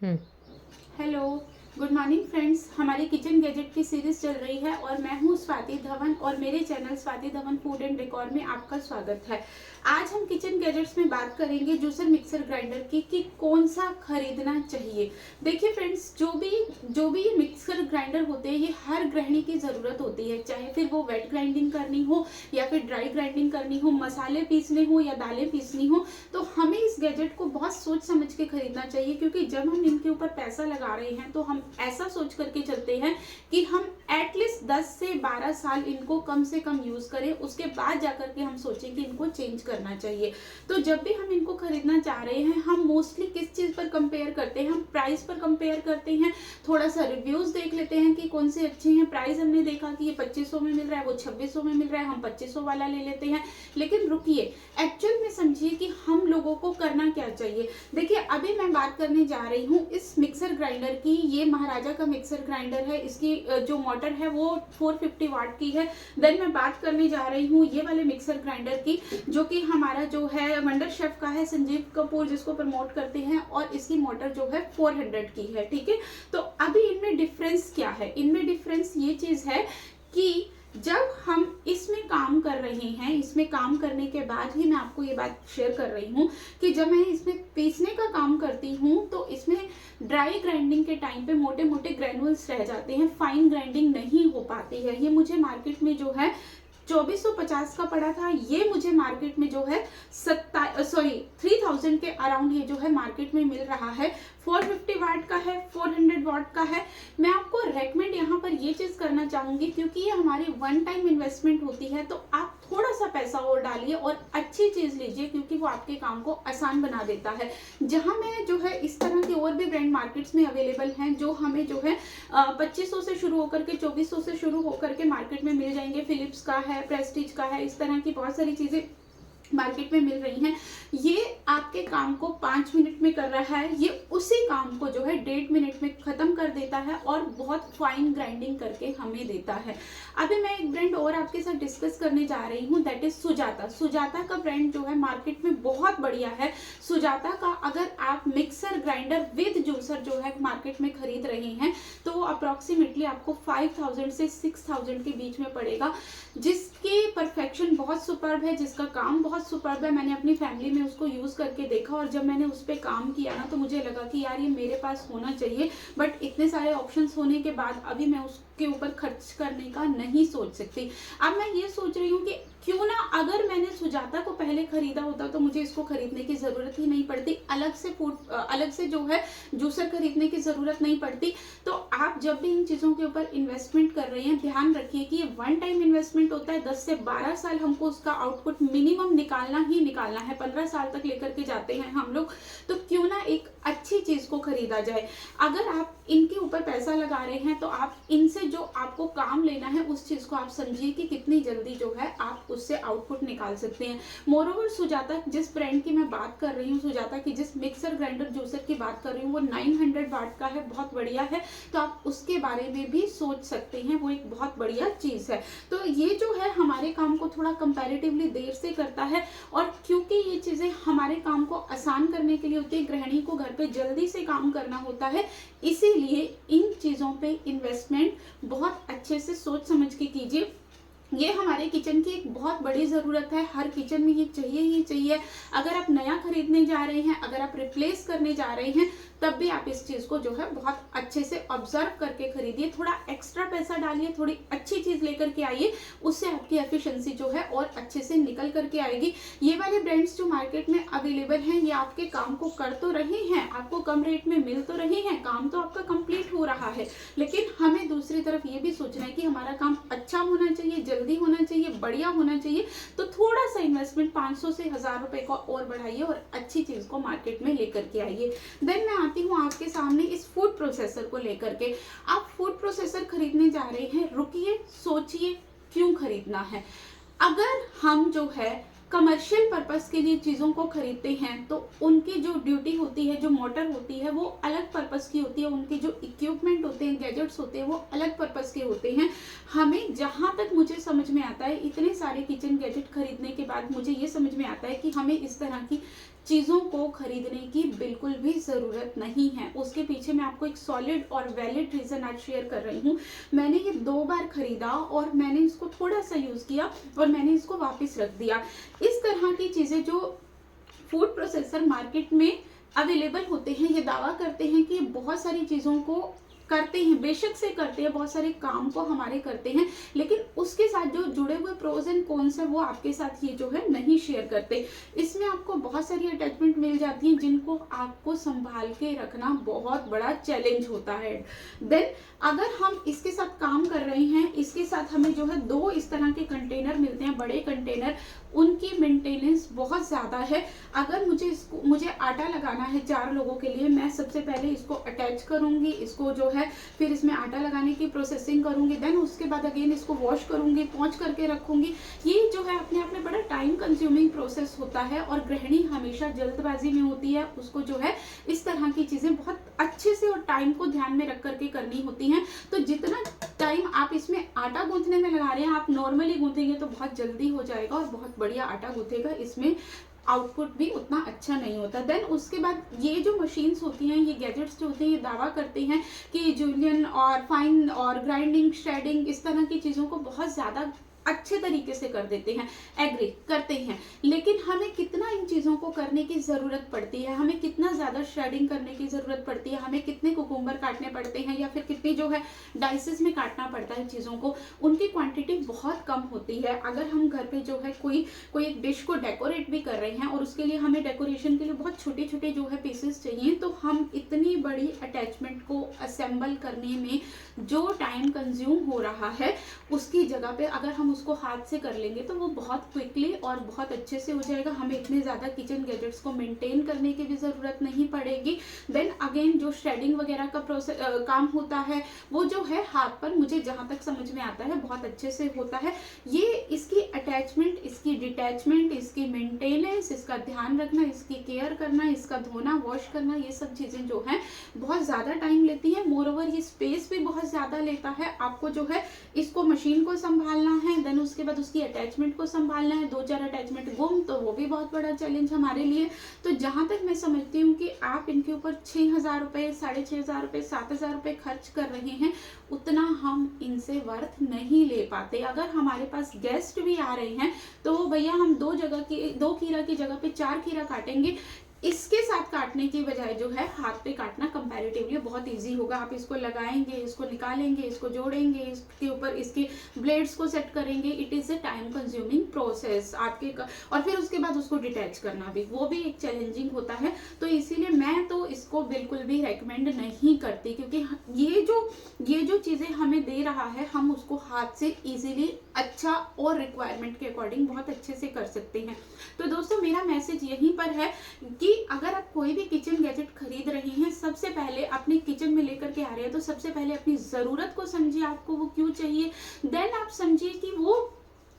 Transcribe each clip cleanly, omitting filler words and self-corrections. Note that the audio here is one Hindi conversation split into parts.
हुँ। Hello, good morning friends. हमारी किचन गैजेट की सीरीज चल रही है और मैं हूँ स्वाति धवन और मेरे channel Swati Dhawan food and decor में आपका स्वागत है। आज हम किचन गैजेट्स में बात करेंगे जूसर मिक्सर ग्राइंडर की कि कौन सा खरीदना चाहिए। देखिए फ्रेंड्स, जो भी ये मिक्सर ग्राइंडर होते हैं ये हर गृहिणी की ज़रूरत होती है, चाहे फिर वो वेट ग्राइंडिंग करनी हो या फिर ड्राई ग्राइंडिंग करनी हो, मसाले पीसने हो या दालें पीसनी हो। तो हमें इस गैजेट को बहुत सोच समझ के खरीदना चाहिए, क्योंकि जब हम इनके ऊपर पैसा लगा रहे हैं तो हम ऐसा सोच करके चलते हैं कि हम एटलीस्ट 10 से 12 साल इनको कम से कम यूज करें, उसके बाद जाकर के हम सोचें कि इनको चेंज करना चाहिए। तो जब भी हम इनको खरीदना चाह रहे हैं हम मोस्टली किस चीज पर कंपेयर करते हैं? हम प्राइस पर कंपेयर करते हैं, थोड़ा सा रिव्यूज देख लेते हैं कि कौन से अच्छे हैं। प्राइस हमने देखा कि ये 2500 में मिल रहा है, वो 2600 में मिल रहा है, हम 2500 वाला ले लेते हैं। लेकिन रुकिए, एक्चुअल में समझिए कि हम लोगों को करना क्या चाहिए। देखिए, अभी मैं बात करने जा रही हूँ इस मिक्सर ग्राइंडर की। ये महाराजा का मिक्सर ग्राइंडर है, इसकी जो मोटर है वो 450 वाट की है। देन मैं बात करने जा रही हूँ ये वाले मिक्सर ग्राइंडर की, जो कि हमारा जो है वंडर शेफ का है, संजीव कपूर जिसको प्रमोट करते हैं, और इसकी मोटर जो है 400 की है। ठीक है, तो अभी इनमें डिफरेंस क्या है? इनमें डिफरेंस ये चीज है कि जब हम इसमें काम कर रहे हैं, इसमें काम करने के बाद ही मैं आपको ये बात शेयर कर रही हूँ कि जब मैं इसमें पीसने का काम करती हूँ तो इसमें ड्राई ग्राइंडिंग के टाइम पे मोटे मोटे ग्रैनुअल्स रह जाते हैं, फाइन ग्राइंडिंग नहीं हो पाती है। ये मुझे मार्केट में जो है 2450 का पड़ा था, ये मुझे मार्केट में जो है 3000 के अराउंड ये जो है मार्केट में मिल रहा है। 450 वाट का है, 400 वाट का है। मैं आपको रेकमेंड यहाँ पर ये चीज करना चाहूंगी, क्योंकि ये हमारी वन टाइम इन्वेस्टमेंट होती है, तो आप थोड़ा सा पैसा और डालिए और अच्छी चीज लीजिए, क्योंकि वो आपके काम को आसान बना देता है। जहां में जो है इस तरह के और भी ब्रांड मार्केट्स में अवेलेबल हैं जो हमें जो है 2500 से शुरू होकर के 2400 से शुरू होकर के मार्केट में मिल जाएंगे। फिलिप्स का है, प्रेस्टीज का है, इस तरह की बहुत सारी चीजें मार्केट में मिल रही हैं। ये आपके काम को 5 मिनट में कर रहा है, ये उसी काम को जो है 1.5 मिनट में खत्म कर देता है और बहुत फाइन ग्राइंडिंग करके हमें देता है। अभी मैं एक ब्रांड और आपके साथ डिस्कस करने जा रही हूँ, दैट इज सुजाता। सुजाता का ब्रांड जो है मार्केट में बहुत बढ़िया है। सुजाता का अगर आप मिक्सर ग्राइंडर विद जूसर जो है मार्केट में खरीद रहे हैं तो वो अप्रोक्सीमेटली आपको 5000 से 6000 के बीच में पड़ेगा, जिसकी परफेक्शन बहुत सुपर्ब है, जिसका काम बहुत सुपर्ब है। मैंने अपनी फैमिली में उसको यूज करके देखा और जब मैंने उस पर काम किया ना तो मुझे लगा कि यार ये मेरे पास होना चाहिए, बट इतने सारे ऑप्शंस होने के बाद अभी मैं उसके ऊपर खर्च करने का नहीं सोच सकती। अब मैं ये सोच रही हूँ कि क्यों ना अगर मैंने सुजाता को पहले खरीदा होता तो मुझे इसको खरीदने की जरूरत ही नहीं पड़ती, अलग से जो है जूसर खरीदने की जरूरत नहीं पड़ती। तो आप जब भी इन चीजों के ऊपर इन्वेस्टमेंट कर रहे हैं ध्यान रखिए कि ये वन टाइम इन्वेस्टमेंट होता है। 10 से 12 साल हमको उसका आउटपुट मिनिमम निकालना ही निकालना है, 15 साल तक लेकर के जाते हैं हम लोग। तो क्यों ना एक अच्छी चीज को खरीदा जाए। अगर आप इनके ऊपर पैसा लगा रहे हैं तो आप इनसे जो आपको काम लेना है उस चीज को आप समझिए कि कितनी जल्दी जो है आप उससे आउटपुट निकाल सकते हैं। मोरोवर सुजाता जिस ब्रांड की मैं बात कर रही हूँ, सुजाता की जिस मिक्सर ग्राइंडर जूसर की बात कर रही हूँ वो 900 वाट का है, बहुत बढ़िया है। तो आप उसके बारे में भी सोच सकते हैं, वो एक बहुत बढ़िया चीज है। तो ये जो है हमारे काम को थोड़ा कंपैरेटिवली देर से करता है, और क्योंकि ये चीजें हमारे काम को आसान करने के लिए होती है, गृहिणी को घर पे जल्दी से काम करना होता है, इसीलिए इन चीजों पे इन्वेस्टमेंट बहुत अच्छे से सोच समझ के कीजिए। ये हमारे किचन की एक बहुत बड़ी ज़रूरत है, हर किचन में ये चाहिए ही चाहिए। अगर आप नया खरीदने जा रहे हैं, अगर आप रिप्लेस करने जा रहे हैं, तब भी आप इस चीज़ को जो है बहुत अच्छे से ऑब्जर्व करके खरीदिए, थोड़ा एक्स्ट्रा पैसा डालिए, थोड़ी अच्छी चीज़ लेकर के आइए, उससे आपकी एफिशिएंसी जो है और अच्छे से निकल करके आएगी। ये वाले ब्रांड्स जो मार्केट में अवेलेबल हैं ये आपके काम को कर तो रहे हैं, आपको कम रेट में मिल तो रहे हैं, काम तो आपका कंप्लीट हो रहा है, लेकिन हमें दूसरी तरफ ये भी सोचना है कि हमारा काम अच्छा होना चाहिए, जल्दी होना चाहिए, बढ़िया होना चाहिए। तो थोड़ा सा इन्वेस्टमेंट 500 से 1000 रुपए को और बढ़ाइए और अच्छी चीज को मार्केट में लेकर के आइए। देन मैं आती हूँ आपके सामने इस फूड प्रोसेसर को लेकर के। आप फूड प्रोसेसर खरीदने जा रहे हैं, रुकिए, सोचिए क्यों खरीदना है। अगर हम जो है कमर्शियल पर्पस के लिए चीज़ों को खरीदते हैं तो उनकी जो ड्यूटी होती है, जो मोटर होती है वो अलग पर्पस की होती है, उनके जो इक्विपमेंट होते हैं, गैजेट्स होते हैं वो अलग पर्पस के होते हैं। हमें जहाँ तक मुझे समझ में आता है, इतने सारे किचन गैजेट खरीदने के बाद मुझे ये समझ में आता है कि हमें इस तरह की चीज़ों को खरीदने की बिल्कुल भी ज़रूरत नहीं है। उसके पीछे मैं आपको एक सॉलिड और वैलिड रीज़न आज शेयर कर रही हूँ। मैंने ये 2 बार खरीदा और मैंने इसको थोड़ा-सा यूज़ किया और मैंने इसको वापस रख दिया। इस तरह की चीज़ें जो फूड प्रोसेसर मार्केट में अवेलेबल होते हैं, ये दावा करते हैं कि ये बहुत सारी चीज़ों को करते हैं, बेशक से करते हैं, बहुत सारे काम को हमारे करते हैं, लेकिन उसके साथ जो जुड़े हुए प्रोज एंड कॉन्स है वो आपके साथ ये जो है नहीं शेयर करते। इसमें आपको बहुत सारी अटैचमेंट मिल जाती हैं जिनको आपको संभाल के रखना बहुत बड़ा चैलेंज होता है। देन अगर हम इसके साथ काम कर रहे हैं, इसके साथ हमें जो है 2 इस तरह के कंटेनर मिलते हैं, बड़े कंटेनर, उनकी मेंटेनेंस बहुत ज़्यादा है। अगर मुझे आटा लगाना है 4 लोगों के लिए, मैं सबसे पहले इसको अटैच करूंगी, इसको जो है फिर इसमें आटा लगाने की प्रोसेसिंग करूंगी, देन उसके बाद अगेन इसको वॉश करूंगी, पहुंच करके रखूंगी। ये जो है अपने आप में बड़ा टाइम कंज्यूमिंग प्रोसेस होता है और गृहिणी हमेशा जल्दबाजी में होती है, उसको जो है इस तरह की चीज़ें बहुत अच्छे से और टाइम को ध्यान में रख करके करनी होती हैं। तो जितना टाइम आप इसमें आटा गूंथने में लगा रहे हैं, आप नॉर्मली गूंथेंगे तो बहुत जल्दी हो जाएगा और बहुत बढ़िया आटा गूंथेगा, इसमें आउटपुट भी उतना अच्छा नहीं होता। देन उसके बाद ये जो मशीन्स होती हैं, ये गैजेट्स जो होते हैं, ये दावा करते हैं कि जूलियन और फाइन और ग्राइंडिंग, श्रेडिंग, इस तरह की चीज़ों को बहुत ज़्यादा अच्छे तरीके से कर देते हैं, एग्री करते हैं। लेकिन हमें कितना इन चीज़ों को करने की ज़रूरत पड़ती है, हमें कितना ज़्यादा श्रेडिंग करने की ज़रूरत पड़ती है, हमें कितने कुकुम्बर काटने पड़ते हैं या फिर कितनी जो है डाइसेस में काटना पड़ता है चीज़ों को, उनकी क्वांटिटी बहुत कम होती है। अगर हम घर पे जो है कोई एक डिश को डेकोरेट भी कर रहे हैं और उसके लिए हमें डेकोरेशन के लिए बहुत छोटे छोटे जो है पीसेस चाहिए, तो हम इतनी बड़ी अटैचमेंट को असेंबल करने में जो टाइम कंज्यूम हो रहा है, उसकी जगह पे अगर हम उसको हाथ से कर लेंगे तो वो बहुत क्विकली और बहुत अच्छे से हो जाएगा। हमें इतने ज़्यादा किचन गैजेट्स को मेंटेन करने की भी ज़रूरत नहीं पड़ेगी। देन अगेन जो श्रेडिंग वगैरह का काम होता है, वो जो है हाथ पर, मुझे जहाँ तक समझ में आता है, बहुत अच्छे से होता है। ये इसकी अटैचमेंट, इसकी डिटैचमेंट, इसकी मेंटेनेंस, इसका ध्यान रखना, इसकी केयर करना, इसका धोना, वॉश करना, ये सब चीज़ें जो हैं बहुत ज़्यादा टाइम लेती हैं। मोरओवर ये स्पेस भी बहुत ज़्यादा लेता है। आपको जो है इसको मशीन को संभालना है, देन उसके बाद उसकी अटैचमेंट को संभालना है, 2-4 अटैचमेंट गुम तो वो भी बहुत बड़ा चैलेंज हमारे लिए। तो जहाँ तक मैं समझती हूँ कि आप इनके ऊपर 6,000 रुपये, 6,500 रुपये, 7,000 रुपये खर्च कर रहे हैं, उतना हम इनसे वर्थ नहीं ले पाते। अगर हमारे पास गेस्ट भी आ रहे हैं तो भैया हम 2 खीरा की जगह पे 4 खीरा काटेंगे, इसके साथ काटने की बजाय जो है हाथ पे काटना कंपैरेटिवली बहुत इजी होगा। आप इसको लगाएंगे, इसको निकालेंगे, इसको जोड़ेंगे, इसके ऊपर इसके ब्लेड्स को सेट करेंगे, it is a time consuming process आपके और फिर उसके बाद उसको डिटैच करना भी, वो भी एक चैलेंजिंग होता है। तो इसीलिए मैं तो इसको बिल्कुल भी रेकमेंड नहीं करती, क्योंकि ये जो चीज़ें हमें दे रहा है, हम उसको हाथ से ईजिली अच्छा और रिक्वायरमेंट के अकॉर्डिंग बहुत अच्छे से कर सकते हैं। तो दोस्तों मेरा मैसेज यहीं पर है कि अगर आप कोई भी किचन गैजेट खरीद रहे हैं, सबसे पहले अपने किचन में लेकर के आ रहे हैं तो सबसे पहले अपनी ज़रूरत को समझिए, आपको वो क्यों चाहिए। देन आप समझिए कि वो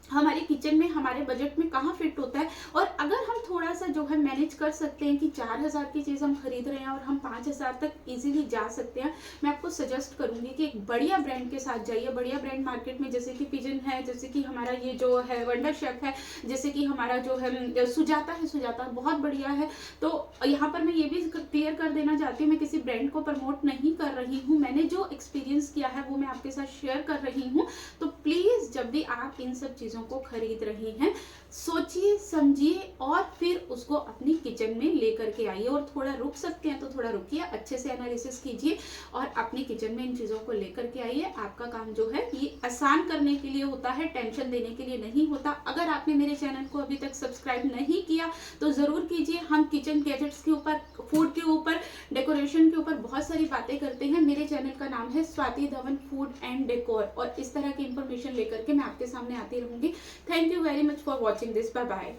हमारे किचन में, हमारे बजट में कहाँ फिट होता है। और अगर हम थोड़ा सा जो है मैनेज कर सकते हैं कि 4,000 की चीज़ हम खरीद रहे हैं और हम 5,000 तक इजीली जा सकते हैं, मैं आपको सजेस्ट करूंगी कि एक बढ़िया ब्रांड के साथ जाइए। बढ़िया ब्रांड मार्केट में जैसे कि पिजन है, जैसे कि हमारा ये जो है वंडर शेफ है, जैसे कि हमारा जो है सुजाता है, सुजाता बहुत बढ़िया है। तो यहाँ पर मैं ये भी क्लियर कर देना चाहती हूँ, मैं किसी ब्रांड को प्रमोट नहीं कर रही हूँ, मैंने जो एक्सपीरियंस किया है वो मैं आपके साथ शेयर कर रही हूँ। तो प्लीज़ जब भी आप इन सब चीज़ों को खरीद रही हैं, सोचिए, समझिए और फिर उसको अपनी किचन में लेकर के आइए। और थोड़ा रुक सकते हैं तो थोड़ा रुकिए, अच्छे से एनालिसिस कीजिए और अपनी किचन में इन चीज़ों को लेकर के आइए। आपका काम जो है ये आसान करने के लिए होता है, टेंशन देने के लिए नहीं होता। अगर आपने मेरे चैनल को अभी तक सब्सक्राइब नहीं किया तो ज़रूर कीजिए। हम किचन गैजेट्स के ऊपर, फूड के ऊपर, डेकोरेशन के ऊपर बहुत सारी बातें करते हैं। मेरे चैनल का नाम है Swati Dhawan food and decor, और इस तरह की इंफॉर्मेशन लेकर के मैं आपके सामने आती रहूंगी। Thank you very much for watching this, bye bye.